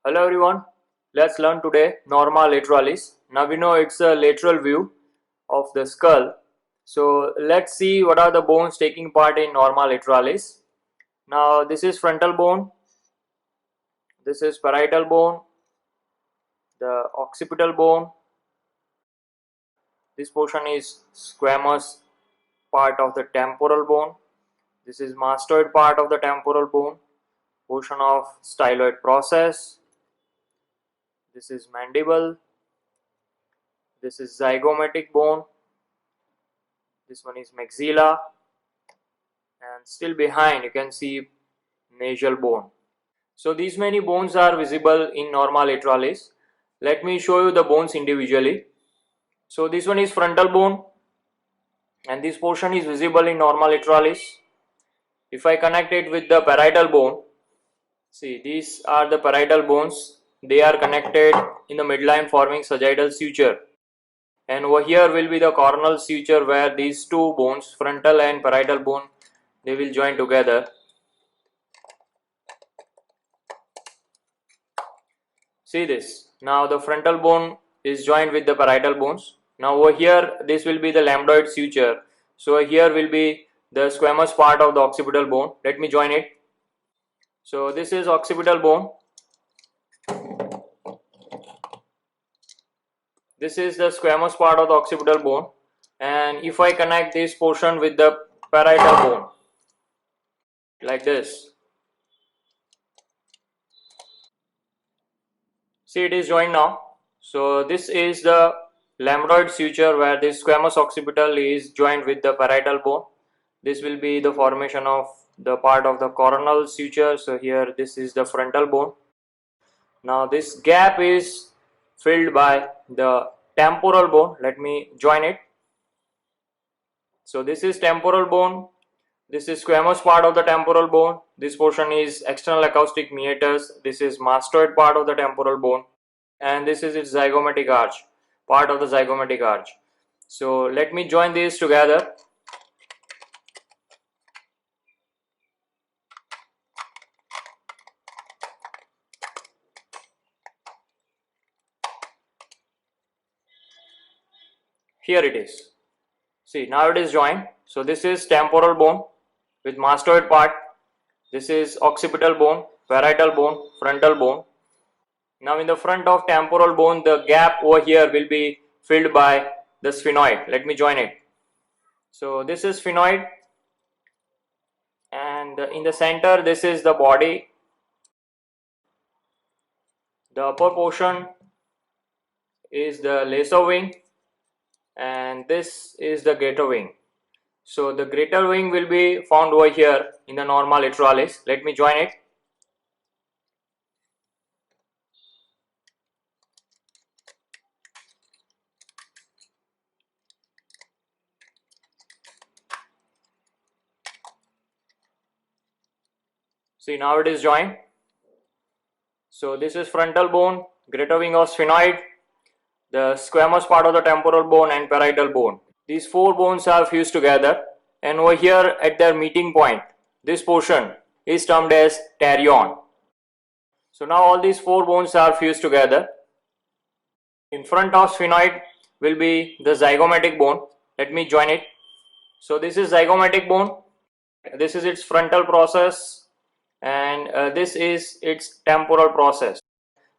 Hello everyone, let's learn today norma lateralis. Now we know it's a lateral view of the skull. So let's see what are the bones taking part in norma lateralis. Now this is frontal bone, this is parietal bone, the occipital bone, this portion is squamous part of the temporal bone, this is mastoid part of the temporal bone, portion of styloid process, this is mandible, this is zygomatic bone, this one is maxilla, and still behind you can see nasal bone. So these many bones are visible in norma lateralis. Let me show you the bones individually. So this one is frontal bone and this portion is visible in norma lateralis. If I connect it with the parietal bone, see, these are the parietal bones. They are connected in the midline forming sagittal suture, and over here will be the coronal suture where these two bones, frontal and parietal bone, they will join together. See this, now the frontal bone is joined with the parietal bones. Now over here this will be the lambdoid suture, so here will be the squamous part of the occipital bone. Let me join it. So this is occipital bone, this is the squamous part of the occipital bone, and if I connect this portion with the parietal bone like this, see, it is joined now. So this is the lambdoid suture where this squamous occipital is joined with the parietal bone. This will be the formation of the part of the coronal suture. So here this is the frontal bone. Now this gap is filled by the temporal bone. Let me join it. So this is temporal bone, this is squamous part of the temporal bone, this portion is external acoustic meatus, this is mastoid part of the temporal bone, and this is its zygomatic arch, part of the zygomatic arch. So let me join these together. Here it is. See, now it is joined. So this is temporal bone with mastoid part, this is occipital bone, parietal bone, frontal bone. Now in the front of temporal bone, the gap over here will be filled by the sphenoid. Let me join it. So this is sphenoid, and in the center this is the body. The upper portion is the lesser wing and this is the greater wing. So the greater wing will be found over here in the norma lateralis. Let me join it. See, now it is joined. So this is frontal bone, greater wing of sphenoid, the squamous part of the temporal bone and parietal bone. These four bones are fused together, and over here at their meeting point, this portion is termed as pterion. So now all these four bones are fused together. In front of sphenoid will be the zygomatic bone. Let me join it. So this is zygomatic bone, this is its frontal process, and this is its temporal process.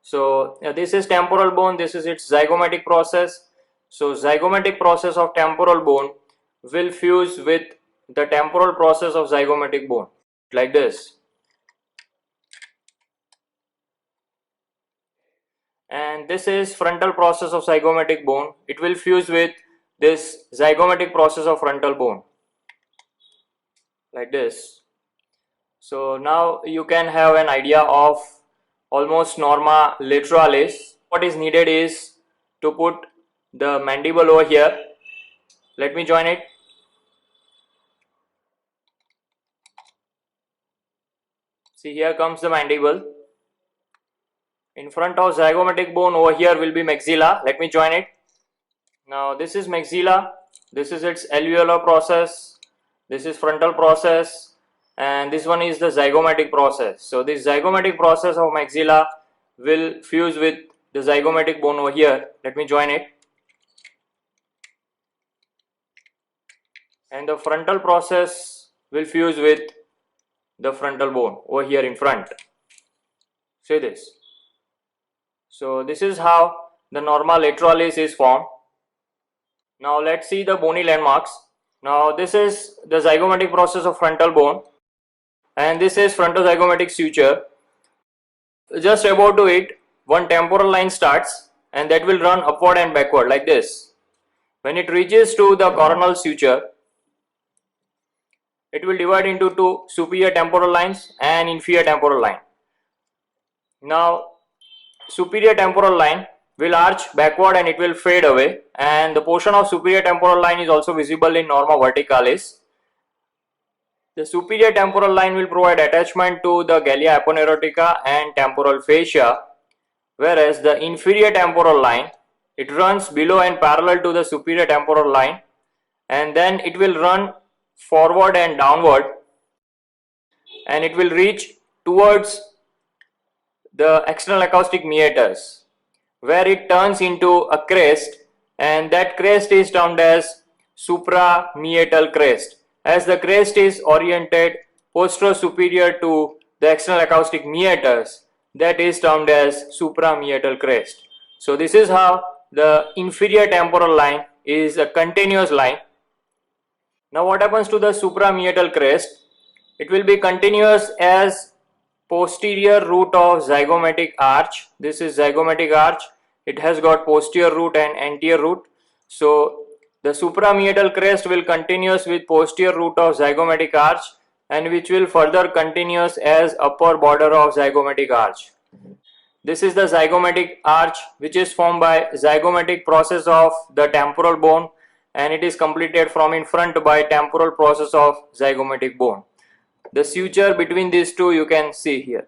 So this is temporal bone, this is its zygomatic process. So zygomatic process of temporal bone will fuse with the temporal process of zygomatic bone like this, and this is frontal process of zygomatic bone. It will fuse with this zygomatic process of frontal bone like this. So now you can have an idea of almost norma lateralis. What is needed is to put the mandible over here. Let me join it. See, here comes the mandible. In front of zygomatic bone over here will be maxilla. Let me join it. Now this is maxilla, this is its alveolar process, this is frontal process, and this one is the zygomatic process. So this zygomatic process of maxilla will fuse with the zygomatic bone over here. Let me join it. And the frontal process will fuse with the frontal bone over here in front. See this. So this is how the normal lateralis is formed. Now let's see the bony landmarks. Now this is the zygomatic process of frontal bone, and this is frontozygomatic suture. Just about to it, one temporal line starts, and that will run upward and backward like this. When it reaches to the coronal suture, it will divide into two superior temporal lines and inferior temporal line. Now superior temporal line will arch backward and it will fade away, and the portion of superior temporal line is also visible in norma verticalis. The superior temporal line will provide attachment to the gallia aponeurotica and temporal fascia, whereas the inferior temporal line, it runs below and parallel to the superior temporal line, and then it will run forward and downward, and it will reach towards the external acoustic meatus, where it turns into a crest, and that crest is termed as suprameatal crest, as the crest is oriented posterior-superior to the external acoustic meatus. That is termed as suprameatal crest. So this is how the inferior temporal line is a continuous line. Now what happens to the suprameatal crest? It will be continuous as posterior root of zygomatic arch. This is zygomatic arch. It has got posterior root and anterior root. So the suprameatal crest will continuous with posterior root of zygomatic arch, and which will further continuous as upper border of zygomatic arch. This is the zygomatic arch, which is formed by zygomatic process of the temporal bone, and it is completed from in front by temporal process of zygomatic bone. The suture between these two you can see here.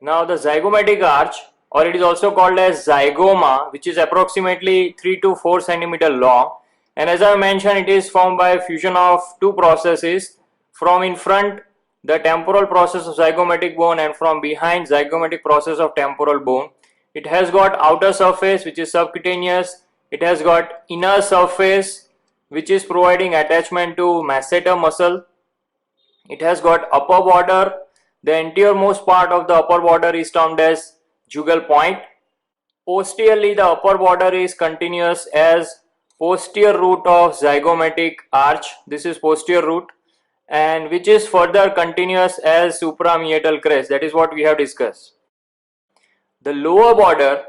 Now the zygomatic arch, or it is also called as zygoma, which is approximately 3 to 4 cm long, and as I mentioned, it is formed by fusion of two processes. From in front, the temporal process of zygomatic bone, and from behind, zygomatic process of temporal bone. It has got outer surface, which is subcutaneous. It has got inner surface, which is providing attachment to masseter muscle. It has got upper border. The anteriormost part of the upper border is termed as jugal point. Posteriorly, the upper border is continuous as posterior root of zygomatic arch. This is posterior root, and which is further continuous as suprameatal crest. That is what we have discussed. The lower border,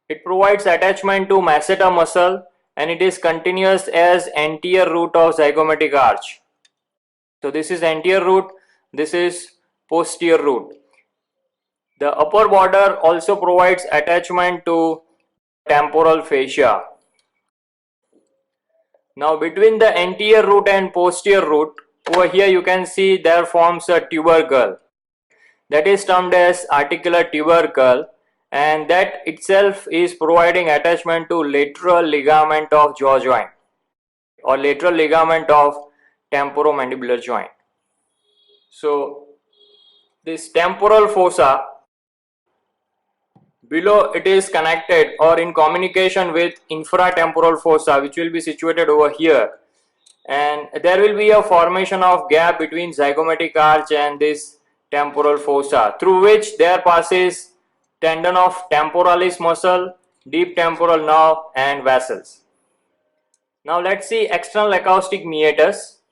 it provides attachment to masseter muscle, and it is continuous as anterior root of zygomatic arch. So this is anterior root, this is posterior root. The upper border also provides attachment to temporal fascia. Now between the anterior root and posterior root, over here you can see there forms a tubercle. That is termed as articular tubercle, and that itself is providing attachment to lateral ligament of jaw joint or lateral ligament of temporomandibular joint. So this temporal fossa, below it is connected or in communication with infratemporal fossa, which will be situated over here, and there will be a formation of gap between zygomatic arch and this temporal fossa, through which there passes tendon of temporalis muscle, deep temporal nerve, and vessels. Now let's see external acoustic meatus.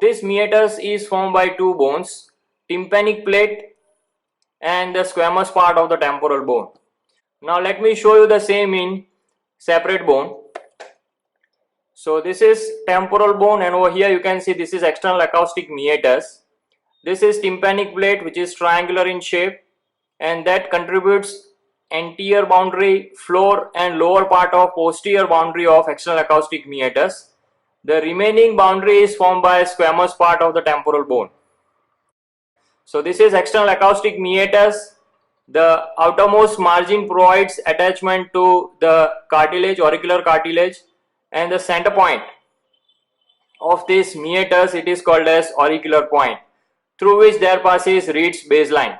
This meatus is formed by two bones, tympanic plate and the squamous part of the temporal bone. Now let me show you the same in separate bone. So this is temporal bone, and over here you can see this is external acoustic meatus. This is tympanic plate, which is triangular in shape, and that contributes anterior boundary, floor and lower part of posterior boundary of external acoustic meatus. The remaining boundary is formed by squamous part of the temporal bone. So this is external acoustic meatus. The outermost margin provides attachment to the cartilage, auricular cartilage, and the center point of this meatus, it is called as auricular point. through which there passes Reed's baseline.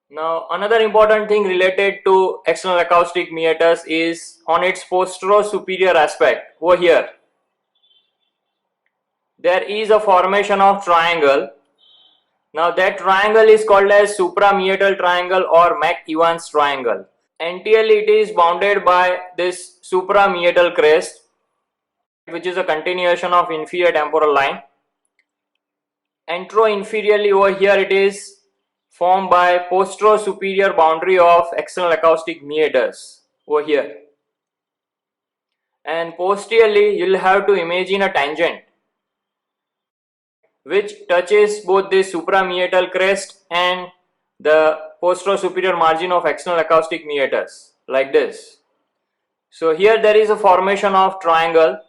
Now another important thing related to external acoustic meatus is on its postero-superior aspect. Over here there is a formation of triangle. Now that triangle is called as suprameatal triangle or Mc-Evans triangle. Anteriorly it is bounded by this suprameatal crest, which is a continuation of inferior temporal line. Antero-inferiorly over here it is formed by postero-superior boundary of external acoustic meatus over here. And posteriorly you will have to imagine a tangent which touches both the suprameatal crest and the postero-superior margin of external acoustic meatus, like this. So here there is a formation of triangle.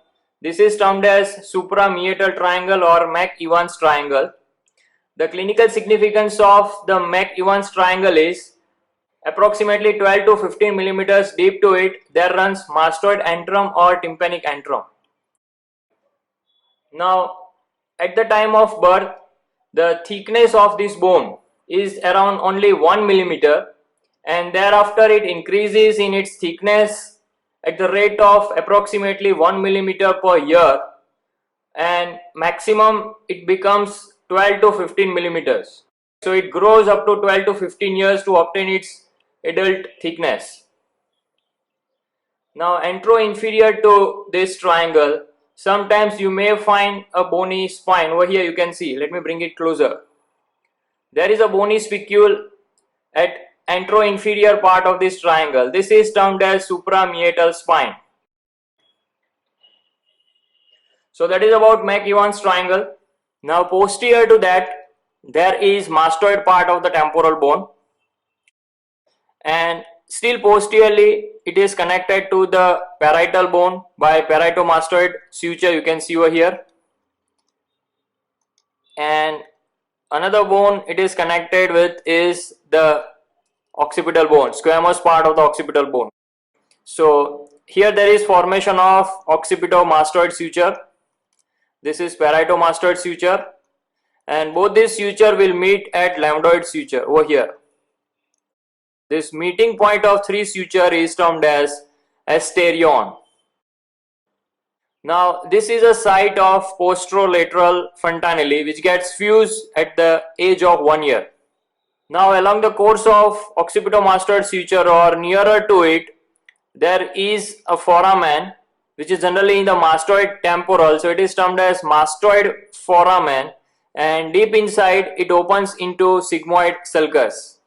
This is termed as suprameatal triangle or Mc-Evans triangle. The clinical significance of the Mc-Evans triangle is approximately 12 to 15 millimeters deep to it there runs mastoid antrum or tympanic antrum. Now at the time of birth, the thickness of this bone is around only 1 millimeter, and thereafter it increases in its thickness at the rate of approximately 1 millimeter per year, and maximum it becomes 12 to 15 millimeters. So it grows up to 12 to 15 years to obtain its adult thickness. Now antero-inferior to this triangle, sometimes you may find a bony spine. Over here you can see, let me bring it closer. There is a bony spicule at antero-inferior part of this triangle. This is termed as suprameatal spine. So that is about Mc-Evans triangle. Now posterior to that there is mastoid part of the temporal bone, and still posteriorly it is connected to the parietal bone by parieto-mastoid suture, you can see over here. And another bone it is connected with is the occipital bone, squamous part of the occipital bone. So here there is formation of occipito-mastoid suture. This is parieto-mastoid suture, and both this suture will meet at lambdoid suture over here. This meeting point of three suture is termed as asterion. Now this is a site of posterolateral fontanelle which gets fused at the age of 1 year. Now along the course of occipito-mastoid suture or nearer to it, there is a foramen which is generally in the mastoid temporal, so it is termed as mastoid foramen, and deep inside it opens into sigmoid sulcus.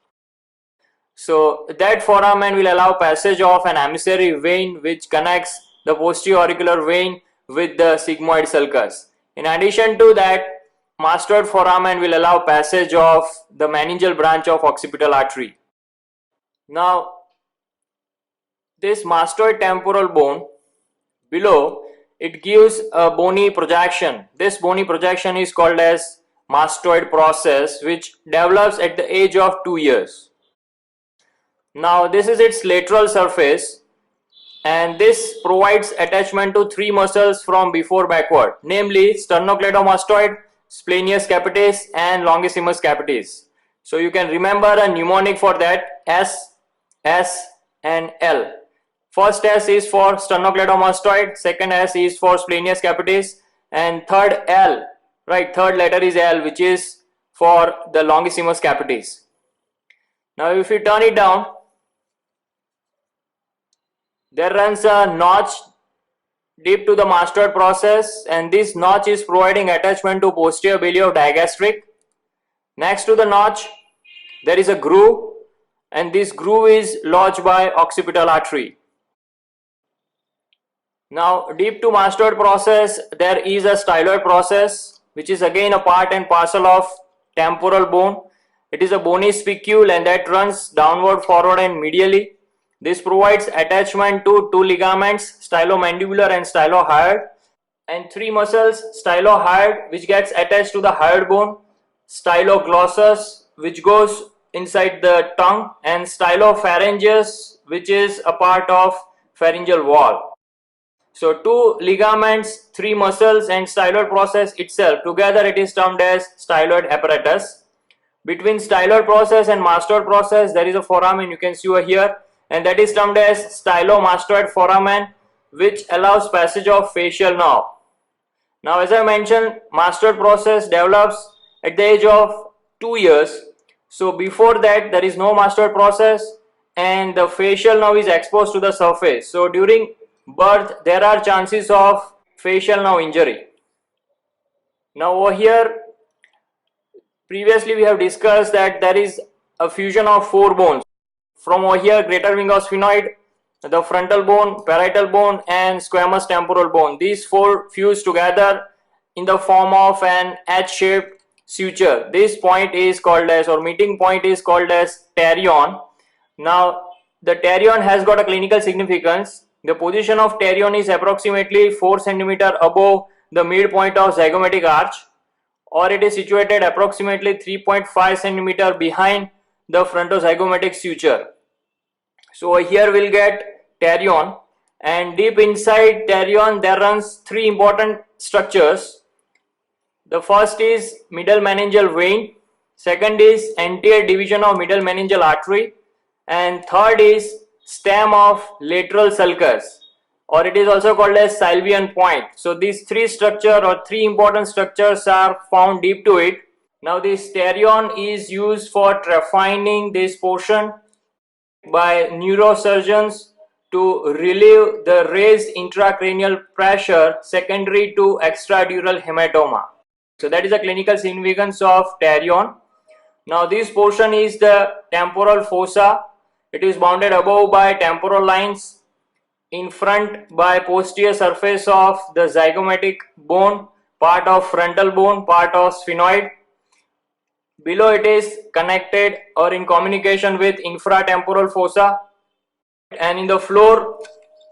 So that foramen will allow passage of an emissary vein which connects the posterior auricular vein with the sigmoid sulcus. In addition to that, mastoid foramen will allow passage of the meningeal branch of occipital artery. Now this mastoid temporal bone below, it gives a bony projection. This bony projection is called as mastoid process, which develops at the age of 2 years. Now this is its lateral surface, and this provides attachment to three muscles from before backward, namely sternocleidomastoid, splenius capitis and longissimus capitis. So you can remember a mnemonic for that: S, S and L. First S is for sternocleidomastoid, second S is for splenius capitis, and third L, right, third letter is L, which is for the longissimus capitis. Now if you turn it down, there runs a notch deep to the mastoid process, and this notch is providing attachment to posterior belly of digastric. Next to the notch there is a groove, and this groove is lodged by occipital artery. Now deep to mastoid process there is a styloid process, which is again a part and parcel of temporal bone. It is a bony spicule and that runs downward, forward and medially. This provides attachment to two ligaments, stylomandibular and stylohyoid, and three muscles: stylohyoid, which gets attached to the hyoid bone, styloglossus, which goes inside the tongue, and stylopharyngeus, which is a part of pharyngeal wall. So 2 ligaments, 3 muscles and styloid process itself. Together it is termed as styloid apparatus. Between styloid process and mastoid process there is a foramen, you can see over here, and that is termed as stylomastoid foramen, which allows passage of facial nerve. Now as I mentioned, mastoid process develops at the age of 2 years. So before that there is no mastoid process and the facial nerve is exposed to the surface. So during birth there are chances of facial nerve injury. Now over here, previously we have discussed that there is a fusion of 4 bones. From over here, greater wing of sphenoid, the frontal bone, parietal bone and squamous temporal bone. These 4 fuse together in the form of an H-shaped suture. This point is called as, or meeting point is called as pterion. Now the pterion has got a clinical significance. The position of pterion is approximately 4 cm above the midpoint of zygomatic arch, or it is situated approximately 3.5 cm behind the frontozygomatic suture. So here we'll get pterion, and deep inside pterion there runs 3 important structures. The first is middle meningeal vein, second is anterior division of middle meningeal artery, and third is stem of lateral sulcus, or it is also called as Sylvian point. So these 3 structures or 3 important structures are found deep to it. Now this pterion is used for trephining this portion by neurosurgeons to relieve the raised intracranial pressure secondary to extradural hematoma. So that is the clinical significance of pterion. Now this portion is the temporal fossa. It is bounded above by temporal lines, in front by posterior surface of the zygomatic bone, part of frontal bone, part of sphenoid. Below it is connected or in communication with infratemporal fossa, and in the floor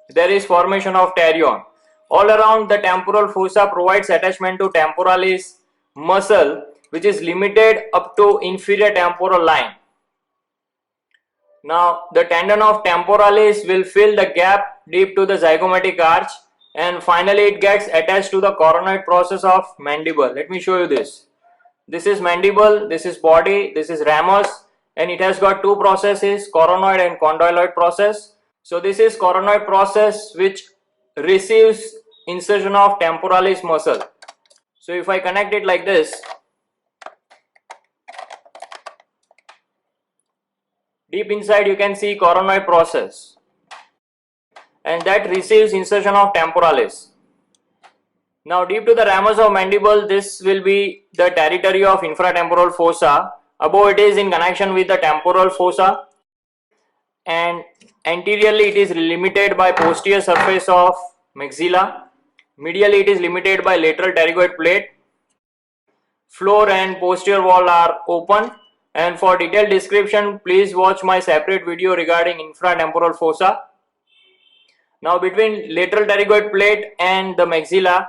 there is formation of pterion. All around the temporal fossa provides attachment to temporalis muscle, which is limited up to inferior temporal line. Now the tendon of temporalis will fill the gap deep to the zygomatic arch, and finally it gets attached to the coronoid process of mandible. Let me show you this. This is mandible, this is body, this is ramus, and it has got 2 processes, coronoid and condyloid process. So this is coronoid process which receives insertion of temporalis muscle. So if I connect it like this, deep inside you can see coronoid process, and that receives insertion of temporalis. Now deep to the ramus of mandible, this will be the territory of infratemporal fossa. Above it is in connection with the temporal fossa, and anteriorly it is limited by posterior surface of maxilla. Medially it is limited by lateral pterygoid plate. Floor and posterior wall are open, and for detailed description please watch my separate video regarding infratemporal fossa. Now between lateral pterygoid plate and the maxilla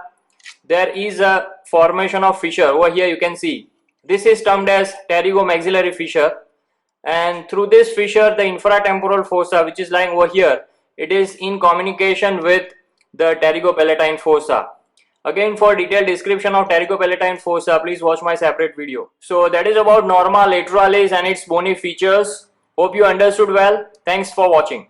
there is a formation of fissure. Over here you can see this is termed as pterygomaxillary fissure, and through this fissure the infratemporal fossa, which is lying over here, it is in communication with the pterygopalatine fossa. Again, for detailed description of pterygopalatine fossa please watch my separate video. So that is about norma lateralis and its bony features. Hope you understood well. Thanks for watching.